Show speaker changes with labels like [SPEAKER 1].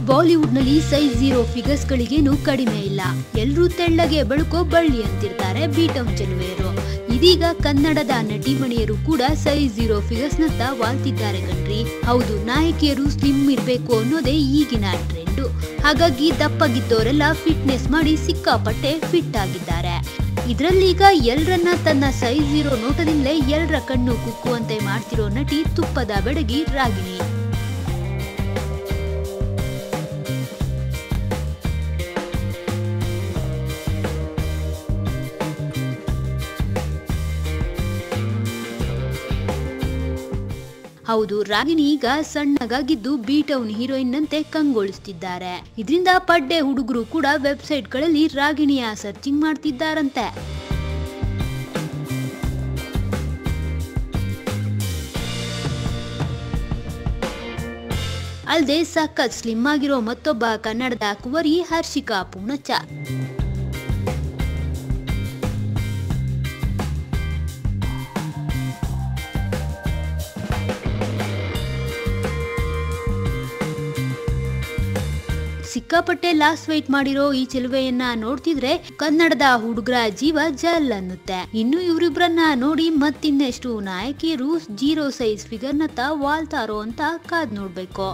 [SPEAKER 1] Bollywood ನಲ್ಲಿ size 0 figures ಗಳಿಗೇನು ಕಡಿಮೆ ಇಲ್ಲ. ಎಲ್ರೂ ತೆಳ್ಳಗೆ ಬೆಳುಕೋ ಬಳ್ಳಿ ಅಂತಿರ್ತಾರೆ ಬೀಟಂ ಚೆಲುವೆಯರು. ಇದೀಗ ಕನ್ನಡದ ನಟಿಮಣಿಯರು ಕೂಡ ಸೈಜ್ 0 ಫಿಗರ್ಸ್ ನತ್ತ ವಾಲ್ತಿದ್ದಾರೆ ಕಣ್ರಿ. ಹೌದು, ನಾಯಕಿಯರು ಸ್ಲಿಮ್ ಇರ್ಬೇಕು ಅನ್ನೋದೇ ಈಗಿನ ಟ್ರೆಂಡ್. ಹಾಗಾಗಿ ದಪ್ಪಗಿದ್ದವರೆಲ್ಲ ಫಿಟ್ನೆಸ್ ಮಾಡಿ ಸಿಕ್ಕಾಪಟ್ಟೆ ಫಿಟ್ ಆಗಿದ್ದಾರೆ. ಇದ್ರಲ್ಲೀಗ ಎಲ್ರನ್ನ ತನ್ನ ಸೈಜ್ 0 ನೋಟದಿಂದಲೇ ಎಲ್ಲರ ಕಣ್ಣು ಕುಕ್ಕುವಂತೆ ಮಾಡ್ತಿರೋ ನಟಿ ತುಪ್ಪದ ಬೆಡಗಿ ರಾಗಿಣಿ. ಹೌದು, ರಾಗಿಣಿ ಈಗ ಸಣ್ಣಗಾಗಿದ್ದು ಬೀಟೌನ್ ಹೀರೋಯಿನ್ ನಂತೆ ಕಂಗೊಳಿಸುತ್ತಿದ್ದಾರೆ. ಇದರಿಂದ ಪಡ್ಡೆ ಹುಡುಗರು ಕೂಡ ವೆಬ್ಸೈಟ್ ಗಳಲ್ಲಿ ರಾಗಿಣಿಯ ಸರ್ಚಿಂಗ್ ಮಾಡ್ತಿದ್ದಾರಂತೆ. ಅಲ್ಲದೆ ಸಖತ್ ಸ್ಲಿಮ್ ಆಗಿರೋ ಮತ್ತೊಬ್ಬ ಕನ್ನಡದ ಕುವರಿ ಹರ್ಷಿಕಾ ಪೂಣಚ್ಚ. ಸಿಕ್ಕಾಪಟ್ಟೆ ಲಾಸ್ಟ್ ವೆಯ್ಟ್ ಮಾಡಿರೋ ಈ ಚೆಲುವೆಯನ್ನ ನೋಡ್ತಿದ್ರೆ ಕನ್ನಡದ ಹುಡುಗರ ಜೀವ ಜಲ್ ಅನ್ನುತ್ತೆ. ಇನ್ನು ಇವರಿಬ್ರನ್ನ ನೋಡಿ ಮತ್ತಿನ್ನೆಷ್ಟು ನಾಯಕಿಯರು 0 ಸೈಜ್ ಫಿಗರ್ ನತ್ತ ವಾಲ್ತಾರೋ ಅಂತ ಕಾದ್ ನೋಡ್ಬೇಕು.